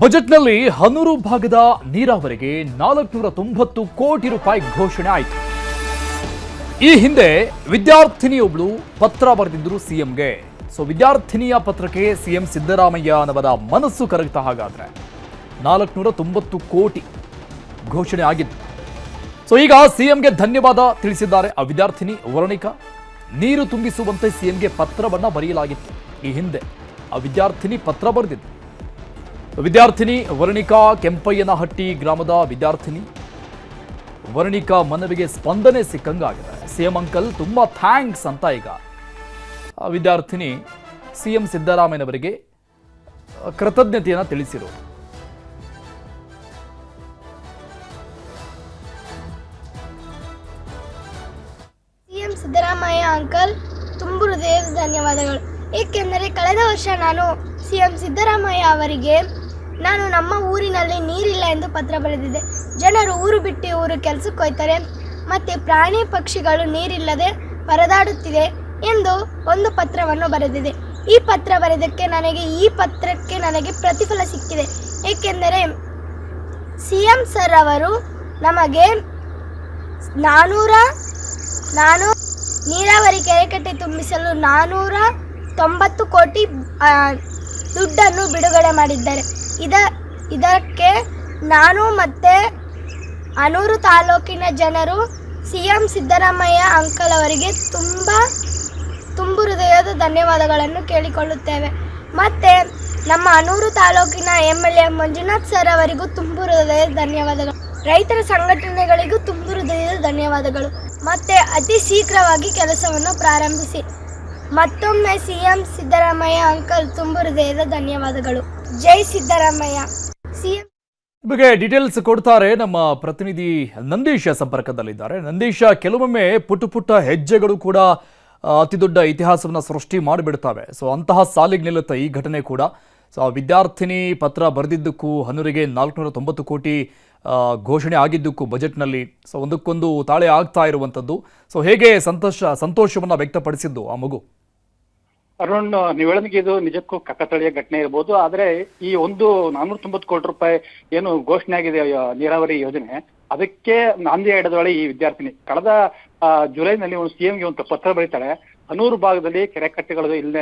ಬಜೆಟ್ನಲ್ಲಿ ಹನೂರು ಭಾಗದ ನೀರಾವರಿಗೆ 490 ಕೋಟಿ ರೂಪಾಯಿ ಘೋಷಣೆ ಆಯಿತು. ಈ ಹಿಂದೆ ವಿದ್ಯಾರ್ಥಿನಿಯೊಬ್ಬಳು ಪತ್ರ ಬರೆದಿದ್ದರು ಸಿಎಂಗೆ. ವಿದ್ಯಾರ್ಥಿನಿಯ ಪತ್ರಕ್ಕೆ ಸಿಎಂ ಸಿದ್ದರಾಮಯ್ಯನವರ ಮನಸ್ಸು ಕರಗ್ತಾ ಹಾಗಾದ್ರೆ 490 ಕೋಟಿ ಘೋಷಣೆ ಆಗಿತ್ತು. ಈಗ ಸಿಎಂಗೆ ಧನ್ಯವಾದ ತಿಳಿಸಿದ್ದಾರೆ ಆ ವಿದ್ಯಾರ್ಥಿನಿ ವರ್ಣಿಕಾ. ನೀರು ತುಂಬಿಸುವಂತೆ ಸಿಎಂಗೆ ಪತ್ರವನ್ನ ಬರೆಯಲಾಗಿತ್ತು. ಈ ಹಿಂದೆ ಆ ವಿದ್ಯಾರ್ಥಿನಿ ಪತ್ರ ಬರೆದಿದ್ದು. ವಿದ್ಯಾರ್ಥಿನಿ ವರ್ಣಿಕಾ ಕೆಂಪಯ್ಯನಹಟ್ಟಿ ಗ್ರಾಮದ ವಿದ್ಯಾರ್ಥಿನಿ ವರ್ಣಿಕಾ ಮನವಿಗೆ ಸ್ಪಂದನೆ ಸಿಕ್ಕಂಗಾಗಿದೆ. ಸಿಎಂ ಅಂಕಲ್ ತುಂಬಾ ಥ್ಯಾಂಕ್ಸ್ ಅಂತ ಈಗ ಆ ವಿದ್ಯಾರ್ಥಿನಿ ಸಿಎಂ ಸಿದ್ದರಾಮಯ್ಯನವರಿಗೆ ಕೃತಜ್ಞತೆಯನ್ನು ತಿಳಿಸಿದರು. ಸಿಎಂ ಸಿದ್ದರಾಮಯ್ಯ ಅಂಕಲ್ ತುಂಬು ಹೃದಯದ ಧನ್ಯವಾದಗಳು. ಏಕೆಂದರೆ ಕಳೆದ ವರ್ಷ ನಾನು ಸಿಎಂ ಸಿದ್ದರಾಮಯ್ಯ ಅವರಿಗೆ ನಾನು ನಮ್ಮ ಊರಿನಲ್ಲಿ ನೀರಿಲ್ಲ ಎಂದು ಪತ್ರ ಬರೆದಿದ್ದೆ. ಜನರು ಊರು ಬಿಟ್ಟು ಊರು ಕೆಲಸಕ್ಕೆ ಹೋಗ್ತಾರೆ ಮತ್ತು ಪ್ರಾಣಿ ಪಕ್ಷಿಗಳು ನೀರಿಲ್ಲದೆ ಪರದಾಡುತ್ತಿದೆ ಎಂದು ಒಂದು ಪತ್ರವನ್ನು ಬರೆದಿದೆ. ಈ ಪತ್ರ ಬರೆದಕ್ಕೆ ನನಗೆ ಪ್ರತಿಫಲ ಸಿಕ್ಕಿದೆ. ಏಕೆಂದರೆ ಸಿಎಂ ಸರ್ ಅವರು ನಮಗೆ 400 ನೀರಾವರಿ ಕೆರೆಕಟ್ಟೆ ತುಂಬಿಸಲು 490 ಕೋಟಿ ದುಡ್ಡನ್ನು ಬಿಡುಗಡೆ ಮಾಡಿದ್ದಾರೆ. ಇದಕ್ಕೆ ನಾನು ಮತ್ತು ಹನೂರು ತಾಲೂಕಿನ ಜನರು ಸಿಎಂ ಸಿದ್ದರಾಮಯ್ಯ ಅಂಕಲ್ ಅವರಿಗೆ ತುಂಬು ಹೃದಯದ ಧನ್ಯವಾದಗಳನ್ನು ಕೇಳಿಕೊಳ್ಳುತ್ತೇವೆ. ಮತ್ತು ನಮ್ಮ ಹನೂರು ತಾಲೂಕಿನ MLA ಮಂಜುನಾಥ್ ಸರ್ ಅವರಿಗೂ ತುಂಬು ಹೃದಯದ ಧನ್ಯವಾದಗಳು. ರೈತರ ಸಂಘಟನೆಗಳಿಗೂ ತುಂಬು ಹೃದಯದ ಧನ್ಯವಾದಗಳು. ಮತ್ತು ಅತಿ ಶೀಘ್ರವಾಗಿ ಕೆಲಸವನ್ನು ಪ್ರಾರಂಭಿಸಿ. ಮತ್ತೊಮ್ಮೆ ಸಿಎಂ ಸಿದ್ದರಾಮಯ್ಯ ಅಂಕಲ್ ತುಂಬು ಹೃದಯದ ಧನ್ಯವಾದಗಳು. ಜೈ ಸಿದ್ದರಾಮಯ್ಯ. ಸಿಎಂ ಬಗ್ಗೆ ಡೀಟೇಲ್ಸ್ ಕೊಡ್ತಾರೆ ನಮ್ಮ ಪ್ರತಿನಿಧಿ ನಂದೀಶ ಸಂಪರ್ಕದಲ್ಲಿದ್ದಾರೆ. ನಂದೀಶ, ಕೆಲವೊಮ್ಮೆ ಪುಟ್ಟ ಹೆಜ್ಜೆಗಳು ಕೂಡ ಅತಿ ದೊಡ್ಡ ಇತಿಹಾಸವನ್ನು ಸೃಷ್ಟಿ ಮಾಡಿಬಿಡ್ತವೆ. ಅಂತಹ ಸಾಲಿಗೆ ನಿಲ್ಲುತ್ತೆ ಈ ಘಟನೆ ಕೂಡ. ವಿದ್ಯಾರ್ಥಿನಿ ಪತ್ರ ಬರೆದಿದ್ದಕ್ಕೂ ಹನೂರಿಗೆ 490 ಕೋಟಿ ಘೋಷಣೆ ಆಗಿದ್ದಕ್ಕೂ ಬಜೆಟ್ನಲ್ಲಿ ಒಂದಕ್ಕೊಂದು ತಾಳೆ ಆಗ್ತಾ ಇರುವಂಥದ್ದು. ಹೇಗೆ ಸಂತೋಷವನ್ನು ವ್ಯಕ್ತಪಡಿಸಿದ್ದು ಆ ಮಗು? ಅರುಣ್, ನೀವು ಹೇಳೋದಕ್ಕೆ ಇದು ನಿಜಕ್ಕೂ ಕಕ್ಕತಳಿಯ ಘಟನೆ ಇರ್ಬೋದು. ಆದ್ರೆ ಈ ಒಂದು 490 ಕೋಟಿ ರೂಪಾಯಿ ಏನು ಘೋಷಣೆ ಆಗಿದೆ ನೀರಾವರಿ ಯೋಜನೆ, ಅದಕ್ಕೆ ನಾಂದಿ ಹಿಡಿದವಳೆ ಈ ವಿದ್ಯಾರ್ಥಿನಿ. ಕಳೆದ ಜುಲೈನಲ್ಲಿ ಒಂದು ಸಿಎಂಗೆ ಒಂದು ಪತ್ರ ಬರೀತಾಳೆ. ಹನೂರು ಭಾಗದಲ್ಲಿ ಕೆರೆ ಕಟ್ಟೆಗಳು ಇಲ್ಲದೆ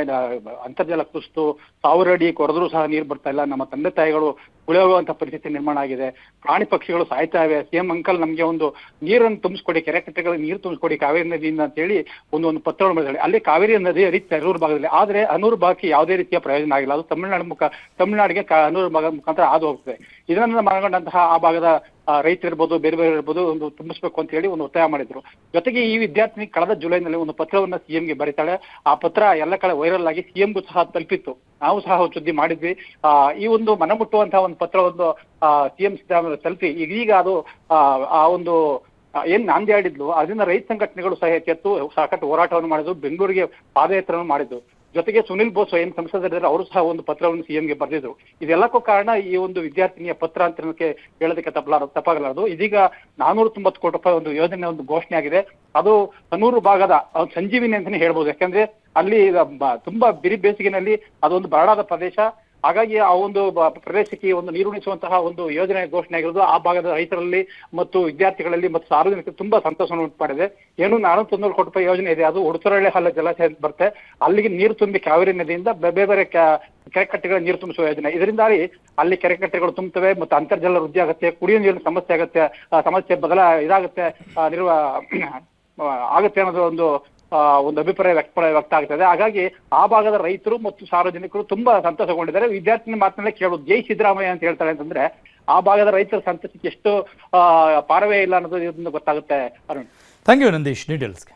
ಅಂತರ್ಜಲ ಕುಸಿತು 1000 ಅಡಿ ಕೊರೆದ್ರೂ ಸಹ ನೀರು ಬರ್ತಾ ಇಲ್ಲ. ನಮ್ಮ ತಂದೆ ತಾಯಿಗಳು ಉಳಿಯೋಗುವಂತ ಪರಿಸ್ಥಿತಿ ನಿರ್ಮಾಣ ಆಗಿದೆ. ಪ್ರಾಣಿ ಪಕ್ಷಿಗಳು ಸಾಯ್ತಾ ಇವೆ. ಸಿಎಂ ಅಂಕಲ್ ನಮಗೆ ಒಂದು ನೀರನ್ನು ತುಂಬಿಸ್ಕೊಡಿ, ಕೆರೆ ಕಟ್ಟೆಗಳಿಗೆ ನೀರು ತುಂಬಿಸ್ಕೊಡಿ ಕಾವೇರಿ ನದಿಯಿಂದ ಅಂತ ಹೇಳಿ ಒಂದು ಪತ್ರವನ್ನು ಬರೆದಾಳೆ. ಅಲ್ಲಿ ಕಾವೇರಿ ನದಿ ಹರಿಯುತ್ತೆ ಹನೂರು ಭಾಗದಲ್ಲಿ. ಆದ್ರೆ ಹನೂರು ಭಾಗಕ್ಕೆ ಯಾವುದೇ ರೀತಿಯ ಪ್ರಯೋಜನ ಆಗಿಲ್ಲ. ಅದು ತಮಿಳುನಾಡಿಗೆ ಹನೂರು ಭಾಗ ಮುಖಾಂತರ ಹಾದು ಹೋಗ್ತದೆ. ಇದನ್ನ ಮನಗೊಂಡಂತಹ ಆ ಭಾಗದ ರೈತರಿರ್ಬೋದು, ಬೇರೆ ಇರ್ಬೋದು, ಒಂದು ತುಂಬಿಸ್ಬೇಕು ಅಂತ ಹೇಳಿ ಒಂದು ಒತ್ತಾಯ ಮಾಡಿದ್ರು. ಜೊತೆಗೆ ಈ ವಿದ್ಯಾರ್ಥಿನಿ ಕಳೆದ ಜುಲೈನಲ್ಲಿ ಒಂದು ಪತ್ರವನ್ನ ಸಿಎಂಗೆ ಬರೀತಾಳೆ. ಆ ಪತ್ರ ಎಲ್ಲ ಕಡೆ ವೈರಲ್ ಆಗಿ ಸಿಎಂಗೂ ಸಹ ತಲುಪಿತ್ತು. ನಾವು ಸಹ ಸುದ್ದಿ ಮಾಡಿದ್ವಿ. ಈ ಒಂದು ಮನಮುಟ್ಟುವಂತಹ ಒಂದು ಪತ್ರವನ್ನು ಸಿಎಂ ಸಿದ್ದರಾಮಯ್ಯ ತಲುಪಿ ಇದೀಗ ಅದು ಆ ಒಂದು ಏನ್ ನಾಂದಿ ಆಡಿದ್ಲು ಅದನ್ನ ರೈತ ಸಂಘಟನೆಗಳು ಸಹ ಎತ್ತು ಸಾಕಷ್ಟು ಹೋರಾಟವನ್ನು ಮಾಡಿದ್ರು. ಬೆಂಗಳೂರಿಗೆ ಪಾದಯಾತ್ರೆಯನ್ನು ಮಾಡಿದ್ರು. ಜೊತೆಗೆ ಸುನಿಲ್ ಬೋಸ್ ಏನ್ ಸಂಸದರಿದ್ದಾರೆ ಅವರು ಸಹ ಒಂದು ಪತ್ರವನ್ನು ಸಿಎಂಗೆ ಬರೆದಿದ್ರು. ಇದೆಲ್ಲಕ್ಕೂ ಕಾರಣ ಈ ಒಂದು ವಿದ್ಯಾರ್ಥಿನಿಯ ಪತ್ರ ಅಂತ ಹೇಳೋದಕ್ಕೆ ತಪ್ಪಾಗಲಾರದು. ಇದೀಗ 490 ಕೋಟಿ ರೂಪಾಯಿ ಒಂದು ಯೋಜನೆ ಒಂದು ಘೋಷಣೆ ಆಗಿದೆ. ಅದು ಹನೂರು ಭಾಗದ ಸಂಜೀವಿನಿ ಅಂತಾನೆ ಹೇಳ್ಬೋದು. ಯಾಕಂದ್ರೆ ಅಲ್ಲಿ ತುಂಬಾ ಬಿರಿ ಬೇಸಿಗೆನಲ್ಲಿ ಅದೊಂದು ಬರಡಾದ ಪ್ರದೇಶ. ಹಾಗಾಗಿ ಆ ಒಂದು ಪ್ರದೇಶಕ್ಕೆ ಒಂದು ನೀರುಣಿಸುವಂತಹ ಒಂದು ಯೋಜನೆ ಘೋಷಣೆ ಆಗಿರೋದು ಆ ಭಾಗದ ರೈತರಲ್ಲಿ ಮತ್ತು ವಿದ್ಯಾರ್ಥಿಗಳಲ್ಲಿ ಮತ್ತು ಸಾರ್ವಜನಿಕರು ತುಂಬಾ ಸಂತೋಷವನ್ನು ಉಂಟು ಮಾಡಿದೆ. ಏನು 490 ಕೋಟಿ ರೂಪಾಯಿ ಯೋಜನೆ ಇದೆ, ಅದು ಉಡುತರಳ್ಳಿ ಹಳ್ಳ ಜಲಾಶಯ ಅಂತ ಬರುತ್ತೆ. ಅಲ್ಲಿಗೆ ನೀರು ತುಂಬಿ ಕಾವೇರಿ ನದಿಯಿಂದ ಬೇರೆ ಕೆರೆಕಟ್ಟೆಗಳ ನೀರು ತುಂಬಿಸುವ ಯೋಜನೆ. ಇದರಿಂದಾಗಿ ಅಲ್ಲಿ ಕೆರೆಕಟ್ಟೆಗಳು ತುಂಬುತ್ತವೆ ಮತ್ತು ಅಂತರ್ಜಲ ವೃದ್ಧಿ ಆಗುತ್ತೆ, ಕುಡಿಯುವ ನೀರಿನ ಸಮಸ್ಯೆ ಆಗುತ್ತೆ, ಇದಾಗುತ್ತೆ, ಆಗುತ್ತೆ ಅನ್ನೋದು ಒಂದು ಅಭಿಪ್ರಾಯ ವ್ಯಕ್ತ ಆಗ್ತದೆ. ಹಾಗಾಗಿ ಆ ಭಾಗದ ರೈತರು ಮತ್ತು ಸಾರ್ವಜನಿಕರು ತುಂಬಾ ಸಂತೋಷಗೊಂಡಿದ್ದಾರೆ. ವಿದ್ಯಾರ್ಥಿನಿ ಮಾತನಾಡಿ ಕೇಳೋದು ಜೈ ಸಿದ್ದರಾಮಯ್ಯ ಅಂತ ಹೇಳ್ತಾರೆ ಅಂತಂದ್ರೆ ಆ ಭಾಗದ ರೈತರ ಸಂತೋಷಕ್ಕೆ ಎಷ್ಟು ಪಾರವೇ ಇಲ್ಲ ಅನ್ನೋದು ಇದರಿಂದ ಗೊತ್ತಾಗುತ್ತೆ. Arun, thank you Nandish ಡೀಟೇಲ್ಸ್ಗೆ.